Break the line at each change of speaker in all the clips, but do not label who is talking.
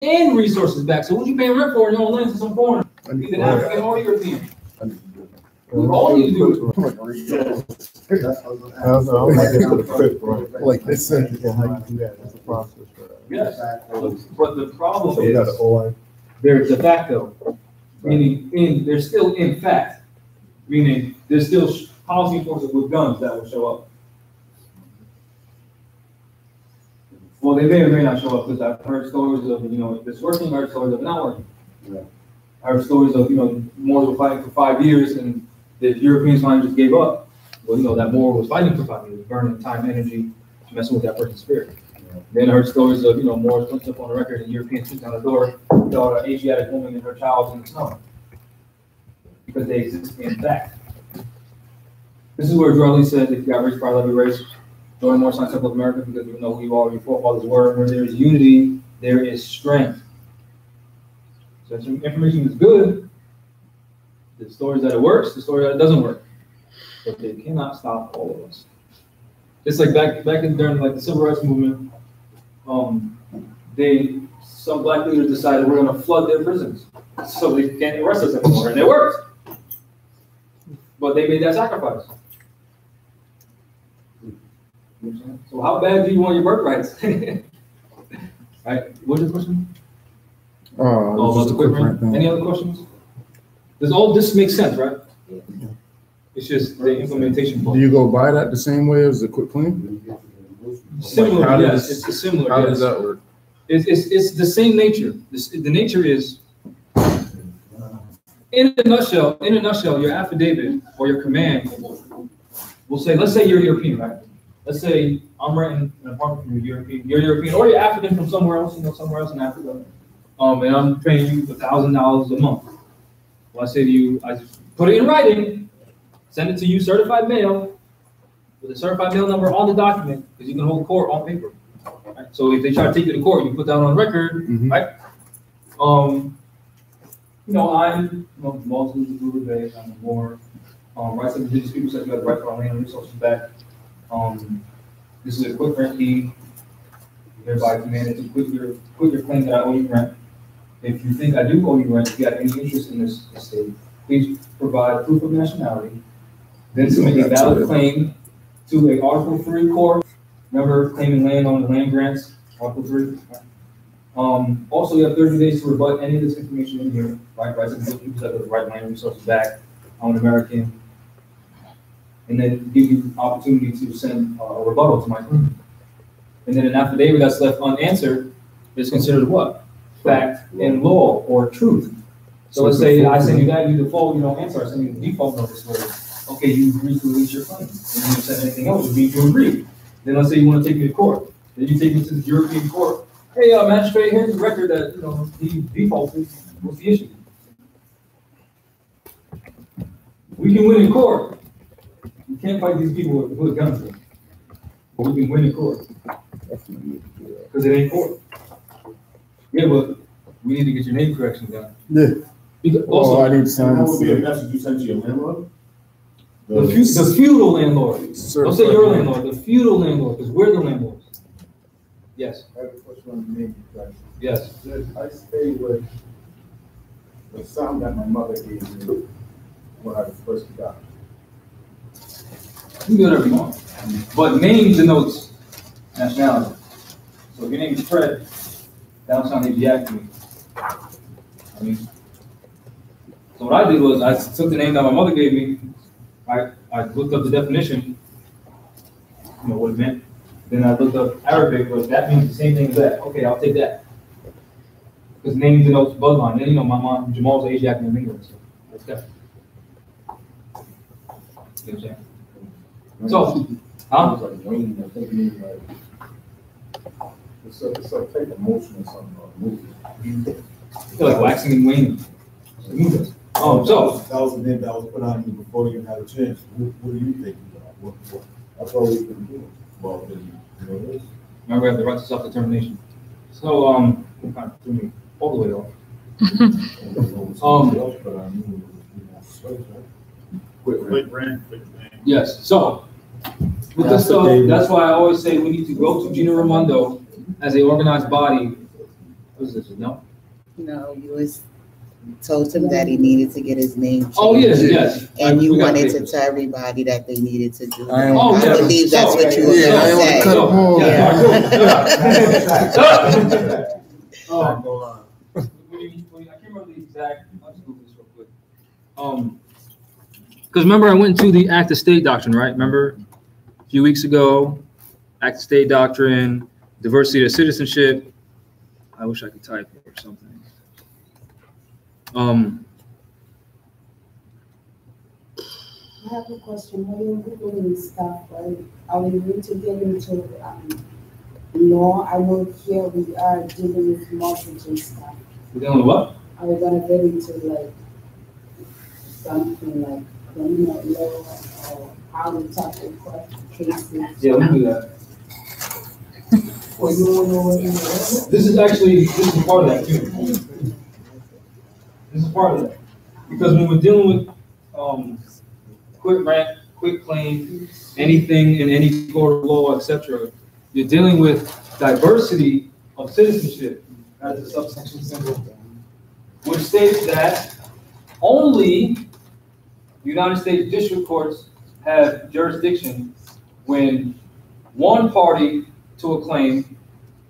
and resources back. So what you paying rent for in your own land to some foreigner, either African or European? We all need to do it.
Like this, how you do that? It's a process for that.
Yes, but the problem is there's de facto, meaning there's still in fact, meaning there's still policy forces with guns that will show up. Well, they may or may not show up because I've heard stories of, if it's working, I heard stories of not working. Yeah. I heard stories of, Moors were fighting for 5 years and the Europeans finally just gave up. Well, that Moor was fighting for 5 years, burning time, energy, messing with that person's spirit. Yeah. Then I heard stories of, Moors punched up on the record and Europeans kicked down the door, saw an Asiatic woman and her child in the snow. Because they exist in fact. This is where Drelly said, if you got race, pride, love your race, join Moorish Science Temple of America, because we know who you are, your forefathers were. Where there is unity, there is strength. So information is good. The stories that it works, the story that it doesn't work. But they cannot stop all of us. It's like back during the civil rights movement, some black leaders decided we're going to flood their prisons so they can't arrest us anymore, and it worked. But they made that sacrifice. So how bad do you want your birthrights? Right? What's your question? About the quick rent. Any other questions? Does all this make sense, right? Yeah. It's just the implementation part.
Do you go by that the same way as the quick clean?
Similar, yes. It's similar.
How does that work?
It's the same nature. The nature is, in a nutshell, your affidavit or your command will say, let's say you're European, right? Let's say I'm renting an apartment from you're European, or you're African from somewhere else, somewhere else in Africa, and I'm paying you $1,000 a month. Well, I say to you, I just put it in writing, send it to you, certified mail, with a certified mail number on the document, because you can hold court on paper. Right? So if they try to take you to court, you put that on record, right? I'm Muslim, Buddha-based, I'm a Moor. Rights of indigenous people said you have the right to our land and resources back. This is a quick rent deed. Hereby commanded to quit your claim that I owe you rent. If you think I do owe you rent, if you have any interest in this estate, please provide proof of nationality. Then submit a valid claim to a Article 3 court. Remember, claiming land on the land grants, Article 3. Also, you have 30 days to rebut any of this information in here. Right, rights of indigenous people have the right land and resources back. I'm an American. And then give you opportunity to send a rebuttal to my claim. And then an affidavit that's left unanswered is considered what? Fact and law, or truth. So let's say I send you that, you default, you don't answer, I send you the default notice where, okay, you agree to release your claim. And you don't send anything else, you mean you agree. Then let's say you want to take me to court. Then you take me to the European court. Hey, magistrate, here's the record that, he defaulted. What's the issue? We can win in court. You can't fight these people with guns. But we can win in court. Because it ain't court. Yeah, but we need to get your name correction done.
Yeah.
Because also,
I need to sign.
That would be a message you sent to your landlord?
The feudal landlord. Don't say your landlord, the feudal landlord, because we're the landlords. Yes.
I have a question on the name.
Yes.
I stay with the sound that my mother gave me when I first got.
You can do whatever you want. But name denotes nationality. So if your name is Fred, that don't sound Asiatic to me. So what I did was I took the name that my mother gave me. I looked up the definition, what it meant. Then I looked up Arabic, but that means the same thing as that. Okay, I'll take that. Because name denotes bloodline. Then my mom, Jamal's Asiatic and English. So that's that. You know what I'm saying? So,
It's a type of motion or something, or movement.
It's like waxing and waning. So
that was the name that was put on you before you had a chance. What do you think about? That's all we can do. Well,
remember, I have the right to self-determination. So, it kind of threw me all the way off.
Quick rant.
Yes. So, with this stuff, that's why I always say we need to go to Gina Raimondo as an organized body What's this? No?
No, you was told him that he needed to get his name changed.
Oh, yes.
And you
We got
wanted to
papers.
tell everybody that they needed to do
I
that.
ain't-
Oh,
I
yeah.
believe that's what you were
Yeah, I ain't wanna
gonna
cut
say.
him off.
I can't remember the exact, I'll just Google this real quick. Because remember I went to the Act of State doctrine, right? Remember a few weeks ago, Act of State doctrine, diversity of citizenship. I wish I could type or something.
I have a question. When you're Googling stuff, right, are we going to get into law? I know here we are dealing with mortgage and stuff.
We're dealing with what?
Are we gonna get into like something like criminal law or how to tackle court cases?
Yeah, we can do that.
Or you wanna know what you want?
This is part of that too. This is part of that. Because when we're dealing with quit rent, quit claim, anything in any court of law, etc., you're dealing with diversity of citizenship as a subsection symbol, which states that only United States district courts have jurisdiction when one party to a claim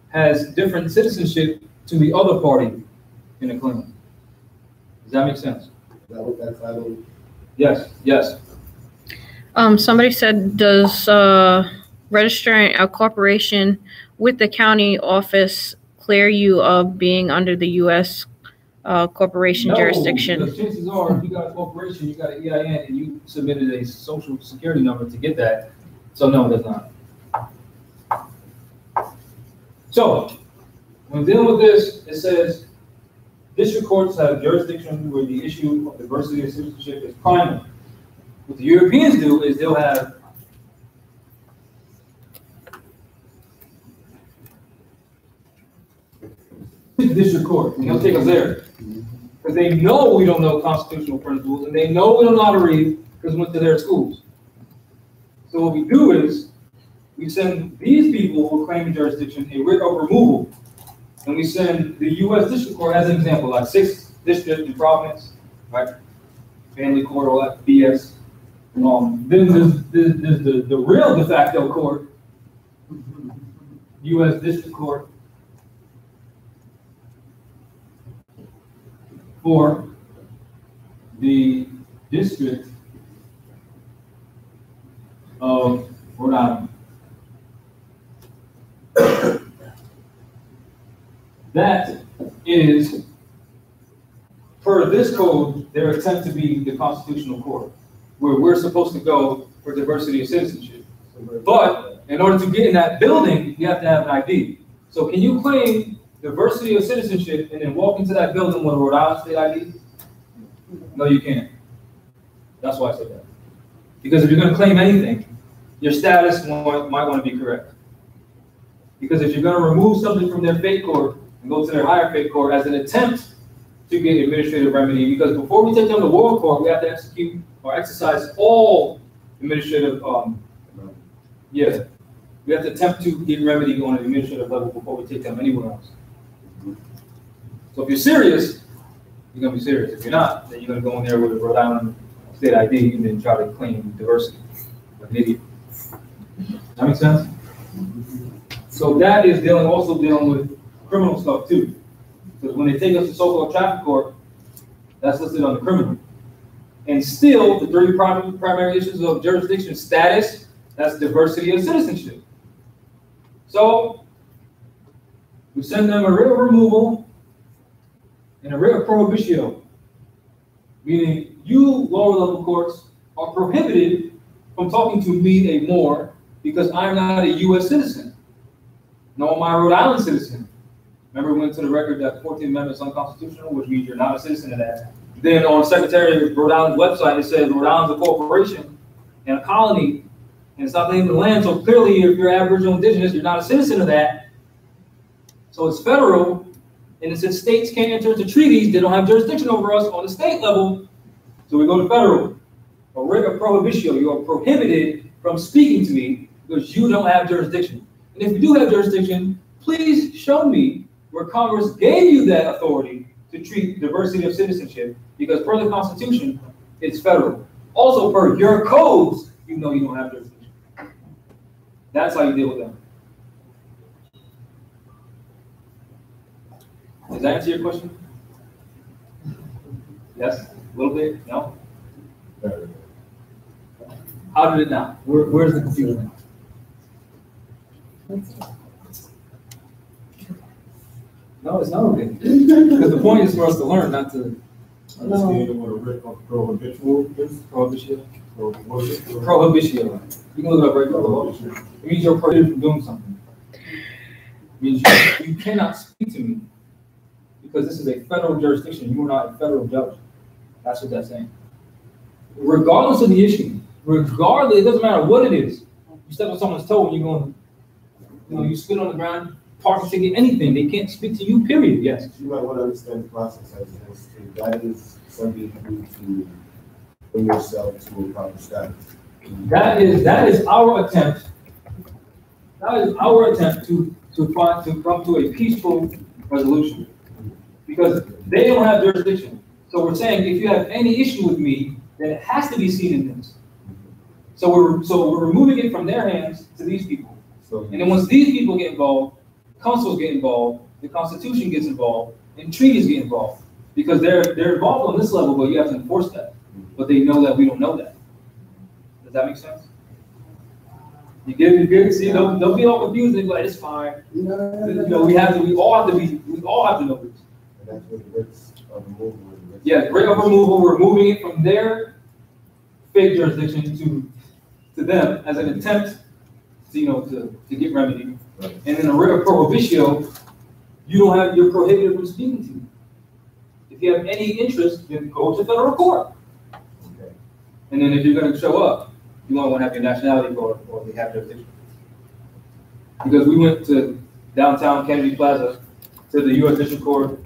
has different citizenship to the other party in a claim. Does that make sense? Yes, yes.
Somebody said, does registering a corporation with the county office clear you of being under the U.S. Corporation jurisdiction?
Because chances are, if you got a corporation, you got an EIN, and you submitted a social security number to get that. So no, it does not. So when dealing with this, it says district courts have jurisdiction where the issue of diversity of citizenship is primary. What the Europeans do is they'll have district court, and they'll take us there. Because they know we don't know constitutional principles, and they know we don't know how to read because we went to their schools. So what we do is we send these people who are claiming jurisdiction a writ of removal, and we send the U.S. District Court as an example, like 6th District in Providence, right? Family court, all that BS. Then there's the real de facto court, U.S. District Court, for the District of Rhode Island. That is, per this code, their attempt to be the constitutional court, where we're supposed to go for diversity of citizenship. But in order to get in that building, you have to have an ID. So can you claim diversity of citizenship and then walk into that building with a Rhode Island state ID? No, you can't. That's why I said that. Because if you're going to claim anything, your status might want to be correct. Because if you're going to remove something from their fate court and go to their higher fate court as an attempt to get administrative remedy, because before we take them to world court, we have to execute or exercise all administrative, we have to attempt to get remedy on an administrative level before we take them anywhere else. So if you're serious, you're going to be serious. If you're not, then you're going to go in there with a Rhode Island state ID and then try to claim diversity. Like an idiot. That makes sense? So that is also dealing with criminal stuff too. Because when they take us to so-called traffic court, that's listed on the criminal. And still, the 3 primary issues of jurisdiction status, that's diversity of citizenship. So we send them a writ of removal and a writ of prohibitio, meaning you lower level courts are prohibited from talking to me more because I'm not a U.S. citizen, nor am I a Rhode Island citizen. Remember, we went to the record that the 14th Amendment is unconstitutional, which means you're not a citizen of that. Then on Secretary of Rhode Island's website, it says Rhode Island's a corporation and a colony, and it's not the name of the land. So clearly, if you're Aboriginal Indigenous, you're not a citizen of that. So it's federal, and it says states can't enter into treaties. They don't have jurisdiction over us on the state level. So we go to federal. A writ of prohibitio, you are prohibited from speaking to me because you don't have jurisdiction. And if you do have jurisdiction, please show me where Congress gave you that authority to treat diversity of citizenship, because per the Constitution, it's federal. Also per your codes, you know you don't have jurisdiction. That's how you deal with them. Does that answer your question? Yes? A little bit? No? How did it now? Where's the confusion now? No, it's not okay. Because the point is for us to learn, not to
Understand what a writ of prohibition is?
prohibition.
What is it?
Prohibition. You can look it up right now. It means you're prohibited from doing something. It means you cannot speak to me because this is a federal jurisdiction. You are not a federal judge. That's what that's saying. Regardless of the issue, regardless, it doesn't matter what it is. You step on someone's toe and you're going, you spit on the ground, park a ticket, anything. They can't speak to you, period. Yes.
You might want to understand the process as that is something you do to bring yourself to a proper status.
That is our attempt. That is our attempt to come to a peaceful resolution, because they don't have jurisdiction. So we're saying if you have any issue with me, then it has to be seen in this. So we're removing it from their hands to these people. And then once these people get involved, councils get involved, the Constitution gets involved, and treaties get involved, because they're involved on this level, but you have to enforce that. But they know that we don't know that. Does that make sense? You get it? See, don't be all confused and be like, it's fine. We all have to know this.
And that's what the writs of removal is.
Yeah, writ of removal, we're moving it from their fake jurisdiction to them as an attempt to get remedy.
Right.
And then a writ of prohibition, you're prohibited from speaking to you. If you have any interest, then go to federal court.
Okay.
And then if you're going to show up, you want to have your nationality or they have jurisdiction. Because we went to downtown Kennedy Plaza to the U.S. District Court,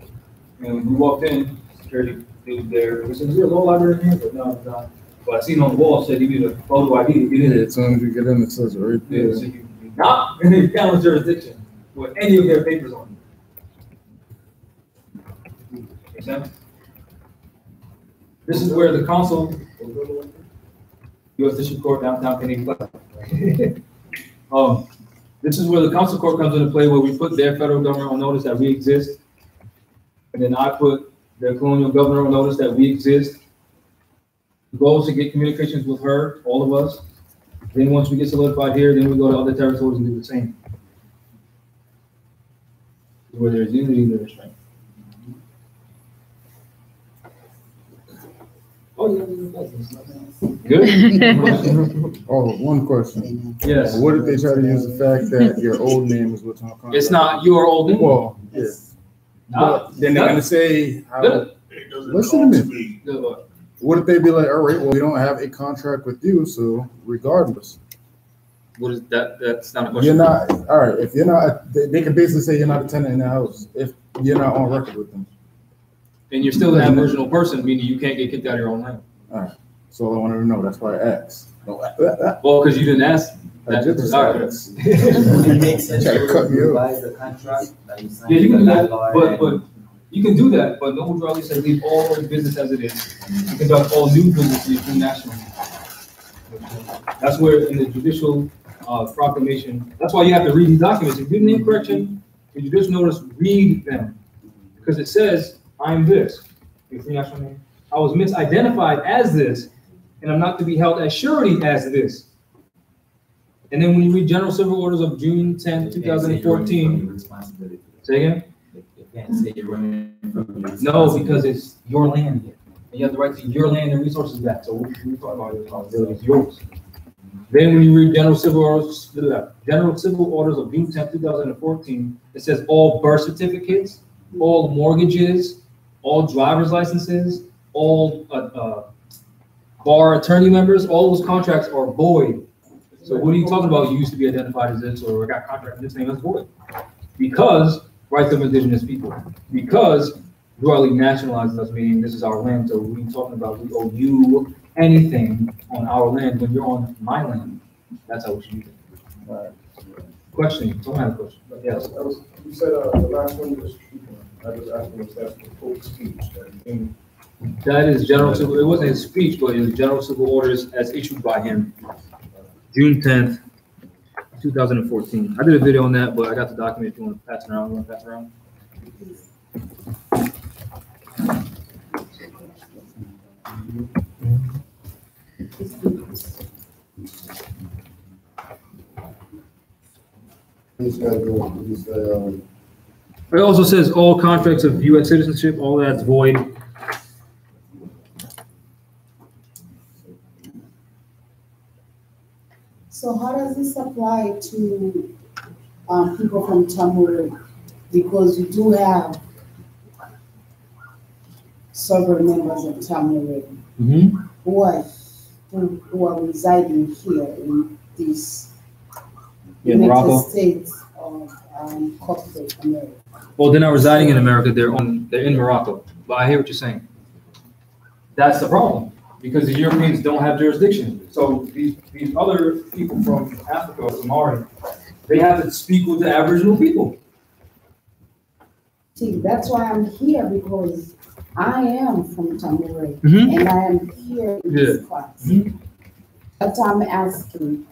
and we walked in, security was there. We said, is there a law library in here? But no, it's not. But I seen on the wall, said you need a photo ID to get in.
As soon as you get in, it says it right there.
Yeah, so you not in the county jurisdiction with any of their papers on you. Make sense? This is where the council, U.S. District Court, downtown Kennedy Plaza. This is where the council court comes into play, where we put their federal government on notice that we exist. And then I put their colonial governor on notice that we exist. The goal is to get communications with her, all of us. Then once we get solidified here, then we go to other territories and do the same. Where there's unity, there's strength. Oh, yeah, good.
Oh, one question.
Yes.
What if they try to use the fact that your old name is what's on contract?
It's not your old name.
Well, yeah. But then they're gonna say, listen to me. What if they be like, all right, well, we don't have a contract with you, so regardless.
What is that? That's not a question.
You're not, all right, if you're not, they can basically say you're not a tenant in the house if you're not on record with them.
And you're still an aboriginal person, meaning you can't get kicked out of your own land.
All right, so I wanted to know, that's why I asked.
Well, because you didn't ask.
I did just
All right.
ask.
It makes sense
Try to cut me
to
off.
revise the contract that you signed.
Yeah, you can do
with the
that,
landlord
but you can do that, but Noble Drug said leave all business as it is. You conduct all new business internationally. That's where in the judicial proclamation, that's why you have to read these documents. If you do name correction, the judicial notice, read them. Because it says, I'm this. Your free national name. I was misidentified as this, and I'm not to be held as surety as this. And then when you read General Civil Orders of June 10, 2014, say again?
You can't say you're running from your
No, because it's your land. And you have the right to your land and resources back. So we talk about your responsibility, it's yours. Then when you read General Civil Orders of June 10, 2014, it says all birth certificates, all mortgages, all driver's licenses, all bar attorney members, all those contracts are void. So what are you talking about? You used to be identified as this, or got contract in this name as void. Because rights of indigenous people. Because duly nationalized us, meaning this is our land. So we talking about we owe you anything on our land when you're on my land. That's how we should use it. Question, don't have a question, but yes.
You said, the last one was, I was asking if that's the full speech, that came.
That is general civil, it wasn't his speech, but it was general civil orders as issued by him, June 10th, 2014. I did a video on that, but I got the document if you want to pass it around. You want to pass it around? It also says all contracts of U.S. citizenship, all that's void.
So how does this apply to people from Tamil? Because we do have several members of Tamil who are residing here in this United States of corporate America.
Well, they're not residing in America. They're in Morocco. But I hear what you're saying. That's the problem because the Europeans don't have jurisdiction. So these other people from Africa or Somali, they have to speak with the Aboriginal people.
See, that's why I'm here, because I am from Tamil and I am here in this class. But I'm asking,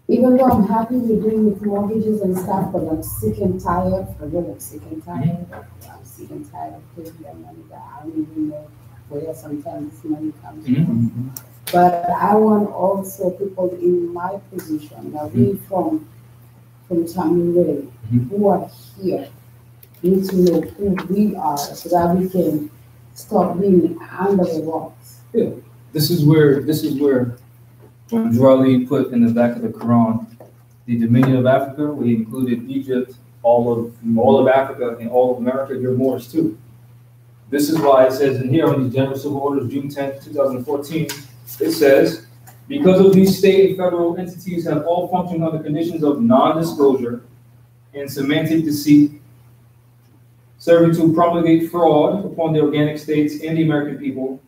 even though I'm happy with doing with mortgages and stuff, but I'm sick and tired, I'm sick and tired. I'm sick and tired of paying that money that I don't even know where sometimes this money comes from. But I want also people in my position, that we from Tamil who are here, need to know who we are so that we can stop being under the rocks.
Yeah. This is where Drali put in the back of the Quran the dominion of Africa. We included Egypt, all of Africa, and all of America. You're Moors too. This is why it says in here on these general civil orders, June 10th, 2014, it says, because of these state and federal entities have all functioned under conditions of non-disclosure and semantic deceit, serving to promulgate fraud upon the organic states and the American people,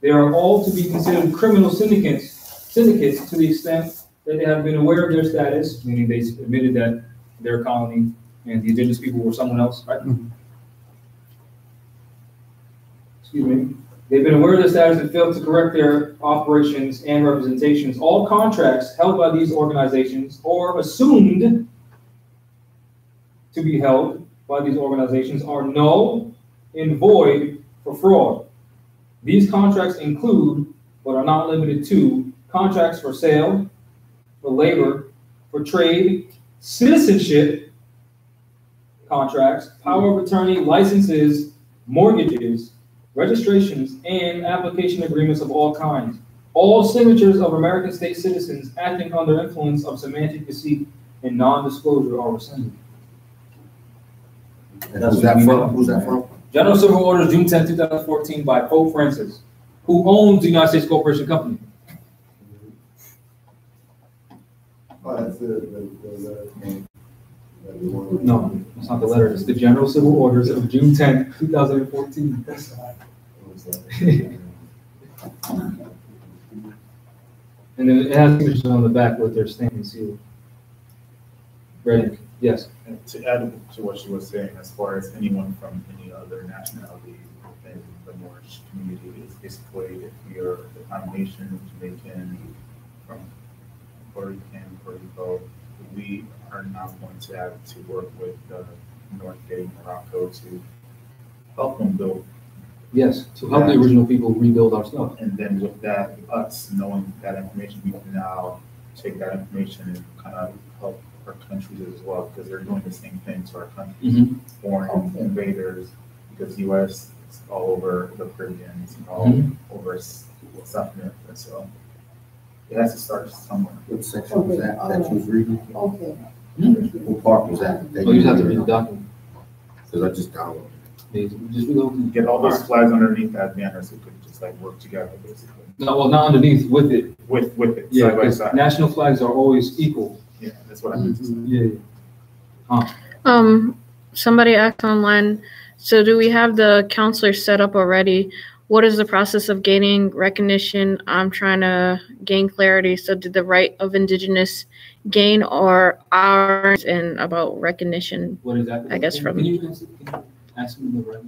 they are all to be considered criminal syndicates to the extent that they have been aware of their status, meaning they admitted that their colony and the indigenous people were someone else, right? Excuse me. They've been aware of their status and failed to correct their operations and representations. All contracts held by these organizations or assumed to be held by these organizations are null and void for fraud. These contracts include, but are not limited to, contracts for sale, for labor, for trade, citizenship contracts, power of attorney, licenses, mortgages, registrations, and application agreements of all kinds. All signatures of American state citizens acting under influence of semantic deceit and non-disclosure are rescinded.
Who's that from? Who's that from?
General Civil Orders, June 10, 2014, by Pope Francis, who owns the United States Corporation Company.
Oh, that's the letter.
No, that's not the letter. It's the General Civil Orders of June 10, 2014. And then it has signatures on the back with their stamp and seal. Ready? Yes.
And to add to what she was saying, as far as anyone from any other nationality in the Moorish community, is basically if you're the combination Jamaican from Puerto Rican, Puerto Rico, we are now going to have to work with North Gate, Morocco to help them build.
Yes, to help the original people rebuild our stuff.
And then with that, us knowing that information, we can now take that information and kind of help our countries as well, because they're doing the same thing to our country. Foreign invaders, because U.S. is all over the Caribbean, it's all over South America. So it has to start somewhere.
What section was that that you was reading?
Okay.
What part was that?
Oh, you just have to read the document.
Because I just downloaded it.
Just read
Get all those flags underneath that banner so we could just like work together, basically.
No, well, not underneath, with it.
With it,
Yeah,
side by
because
side.
national flags are always equal.
Yeah, that's what I meant to say.
Yeah.
Somebody asked online, so do we have the counselors set up already What is the process of gaining recognition? I'm trying to gain clarity. So did the right of indigenous gain or ours and about recognition?
What exactly?
I guess from
Can you ask me the right?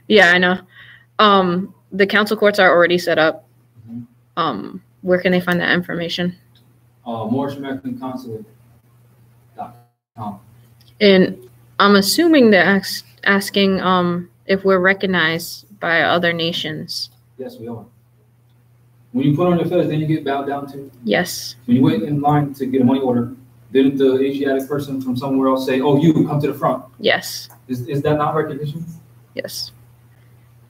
Yeah, I know. The council courts are already set up. Where can they find that information?
Moorish American Consulate.com.
And I'm assuming they're asking if we're recognized by other nations.
Yes, we are. When you put on your fez, then you get bowed down to.
Yes.
When you wait in line to get a money order, didn't the Asiatic person from somewhere else say, "Oh, you come to the front"?
Yes.
Is that not recognition?
Yes.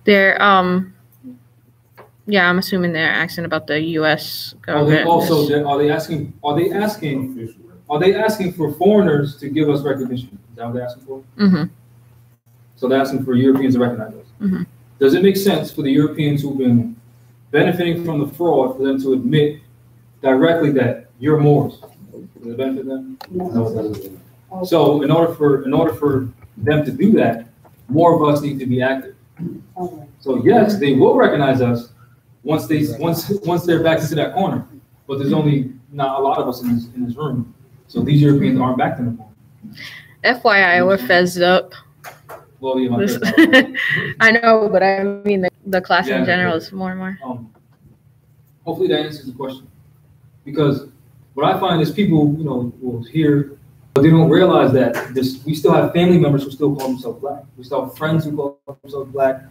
They're yeah, I'm assuming they're asking about the U.S. government.
Are they asking for foreigners to give us recognition? Is that what they're asking for?
Mm-hmm.
So they're asking for Europeans to recognize us.
Mm-hmm.
Does it make sense for the Europeans who've been benefiting from the fraud for them to admit directly that you're Moors? Does it benefit them?
No.
So in order for them to do that, more of us need to be active.
Okay.
So yes, they will recognize us once they're back into that corner. But there's only not a lot of us in this room. So these Europeans aren't back in the corner.
FYI, we're fezzed up.
Well, yeah,
I know, but I mean the class in general is more and more.
Hopefully that answers the question. Because what I find is people, will hear, but they don't realize that we still have family members who still call themselves black. We still have friends who call themselves black.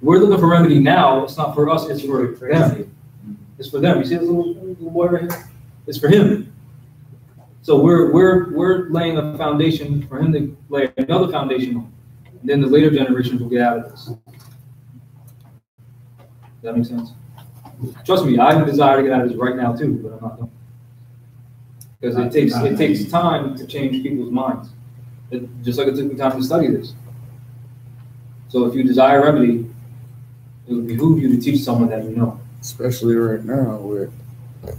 We're looking for remedy now. It's not for us, it's for them. It's for them. You see this little boy right here? It's for him. So we're laying a foundation for him to lay another foundation on. And then the later generations will get out of this. Does that make sense? Trust me, I desire to get out of this right now too, but I'm not done. Because it takes time to change people's minds. Just like it took me time to study this. So if you desire remedy, it would behoove you to teach someone that you know.
Especially right now with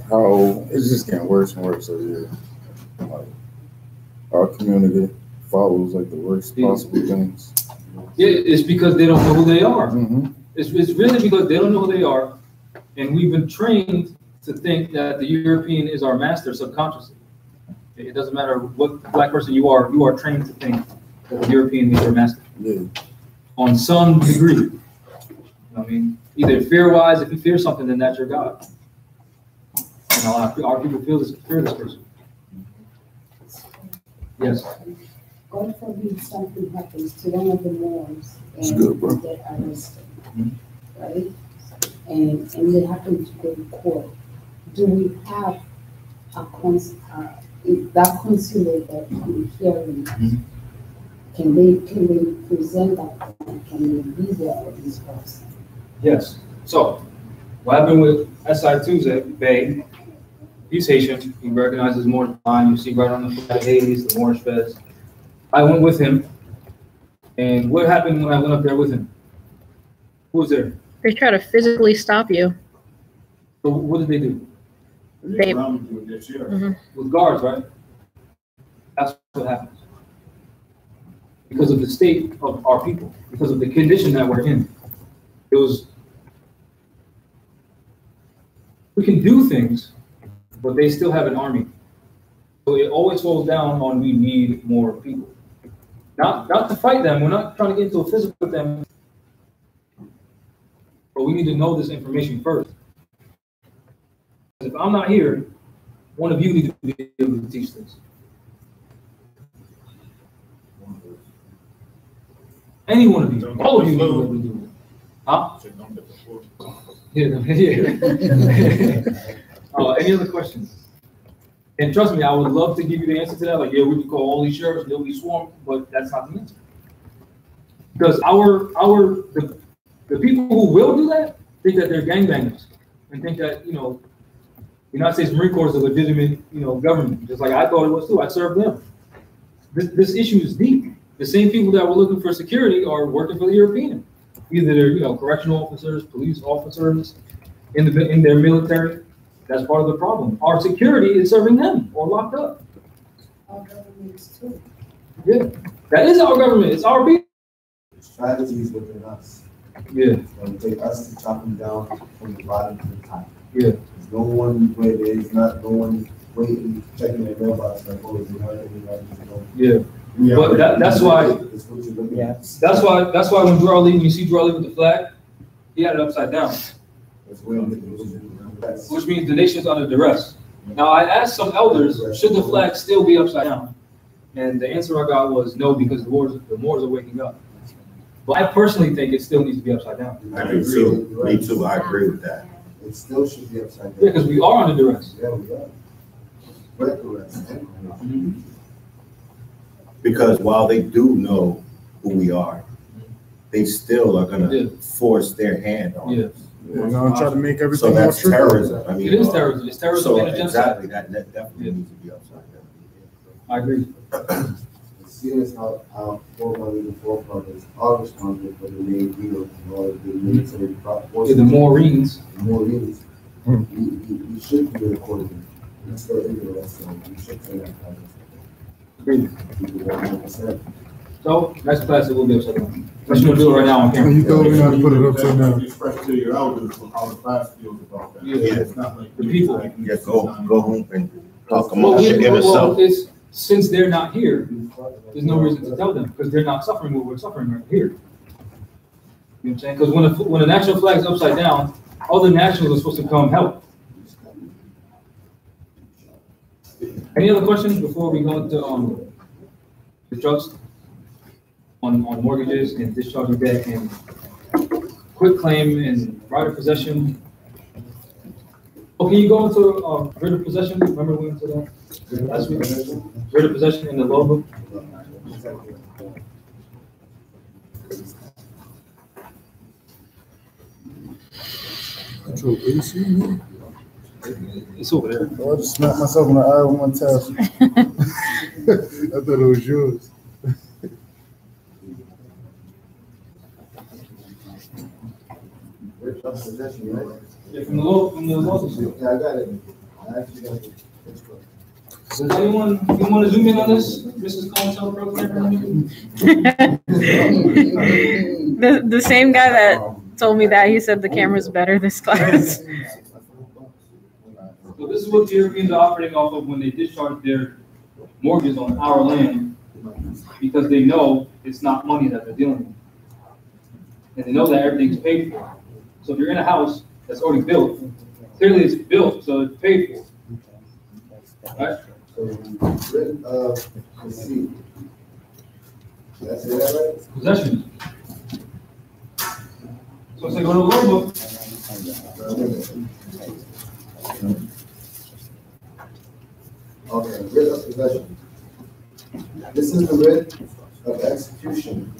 how it's just getting worse and worse every year. Like, our community follows like the worst possible things.
Yeah, it's because they don't know who they are.
Mm-hmm.
It's really because they don't know who they are, and we've been trained to think that the European is our master subconsciously. It doesn't matter what black person you are trained to think that the European is your master.
Yeah.
On some degree. You know what I mean? Either fear-wise, if you fear something, then that's your God. And a lot of our people fear this person. Yes.
God forbid something happens to one of the Moors and they get arrested, right? And they happen to go to court. Do we have that consulate that can hearing? Can they present that? Can they be there for this person?
Yes. So, what happened with S.I. Tuesday Bay? He's Haitian. He recognizes Moorish line. You see right on the flag, Hades, the Moorish fez. I went with him. And what happened when I went up there with him? Who was there?
They try to physically stop you.
So what did they do? With guards, right? That's what happens. Because of the state of our people, because of the condition that we're in. We can do things, but they still have an army. So it always falls down on we need more people. Not to fight them, we're not trying to get into a physical with them, but we need to know this information first. If I'm not here, one of you needs to be able to teach this. Any one of you, all of you need to be able to do it. Huh? Any other questions? And trust me, I would love to give you the answer to that. Like, yeah, we can call all these sheriffs, they'll be swarmed, but that's not the answer. Because the people who will do that think that they're gangbangers and think that, the United States Marine Corps is a legitimate, government. Just like I thought it was too. I served them. This issue is deep. The same people that were looking for security are working for the European. Either they're, correctional officers, police officers, in their military. That's part of the problem. Our security is serving them or locked up.
Our government is too.
Yeah, that is our government. It's our people.
strategy is within us.
Yeah.
It's gonna take us to chop them down from the bottom to the top.
Yeah.
There's no one where there's not no one waiting, checking their mailbox like, oh, is it right?
Yeah. But that's why.
Yeah.
That's why when Drew Ali, when you see Drew Ali with the flag, he had it upside down. Which means the nation's under duress. Now I asked some elders, should the flag still be upside down? And the answer I got was no, because the Moors are waking up. But I personally think it still needs to be upside down.
I do too. Me too. I agree with that.
It still should be upside down.
Yeah, because we are under duress.
Yeah, we are. But duress.
Because while they do know who we are, they still are gonna force their hand on us.
They're gonna try to make everything
So that's
more
terrorism. I mean,
It is terrorism. It's terrorism
So
and a genocide.
exactly, that definitely needs to be upside down.
I agree.
Seeing as how foremothers and forefathers are responsible for the Navy and all of the military forces.
The Marines.
We should do it accordingly. That's the Israelites, so we should say that.
Agreed.
100%.
So next class it will be upside down. Let's do it right now on camera.
You told me not to put it upside down.
Express to your elders how the class feels about that.
Yeah.
It's not like
The people.
Yeah, go home and talk
Well,
amongst yourself.
it's, since they're not here, there's no reason to tell them because they're not suffering what we're suffering right here. You know what I'm saying? Because when a national flag is upside down, other nationals are supposed to come help. Any other questions before we go into the trust on mortgages and discharging debt and quit claim and right of possession? Oh, can you go into writ of possession? Remember we went to that last week? Writ of possession in the law book.
Control AC, man.
It's over there.
Oh, I just smacked myself in the eye with one tap. I thought it was yours.
Yeah, from the law office.
Yeah, I got it. I actually got it.
Does anyone want to zoom in on this, Mrs. Contel program?
The same guy that told me that, he said the camera's better this class.
So this is what the Europeans are operating off of when they discharge their mortgage on our land, because they know it's not money that they're dealing with. And they know that everything's paid for. So if you're in a house that's already built, clearly it's built, so it's paid for. Right?
So, writ of receipt. That's it, right?
Possession. So it's like go to the law book.
Okay, writ of possession. This is the writ of execution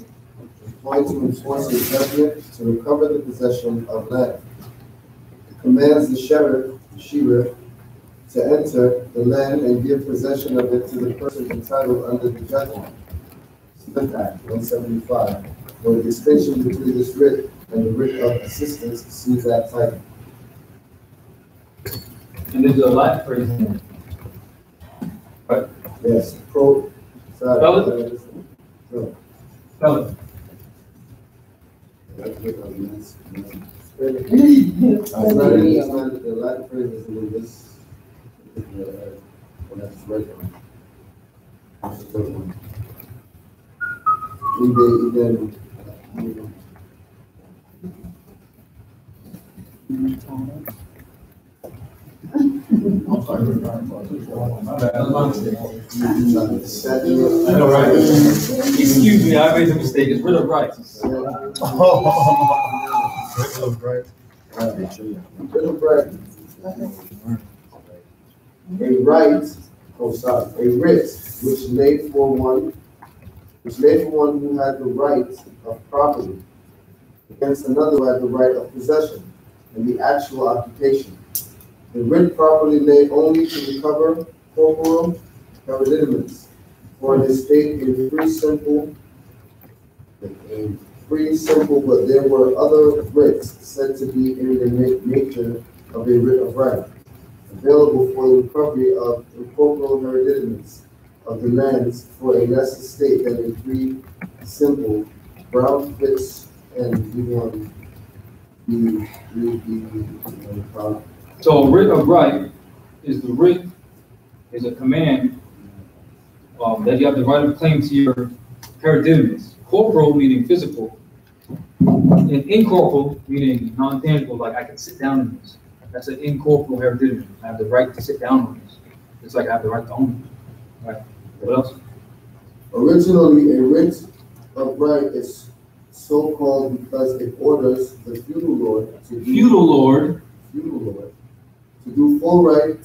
employed to enforce a judgment to recover the possession of land. It commands the sheriff to enter the land and give possession of it to the person entitled under the judgment. Smith Act 175. For the distinction between this writ and the writ of assistance, see that title.
And there's a Latin phrase in there. Right?
Yes, pro.
Spell it.
No.
Spell it.
It's not the Latin phrase is in this. When that's right on. That's the third one.
I know, right? Excuse me, I made a mistake. It's writ of rights.
Writ of rights. A right, a writ which made for one who had the right of property against another who had the right of possession and the actual occupation. The writ properly made only to recover corporal hereditaments for an estate in free simple, but there were other writs said to be in the nature of a writ of right, available for the recovery of incorporeal hereditaments of the lands for a less estate than a free simple, Brown fits and you want the
So a writ of right is the writ is a command that you have the right of claim to your parademons. Corporal meaning physical, and incorporeal meaning non-tangible, like I can sit down in this. That's an incorporeal parademon. I have the right to sit down on this. It's like I have the right to own it. Right? What else?
Originally, a writ of right is so called because it orders the feudal lord to do full right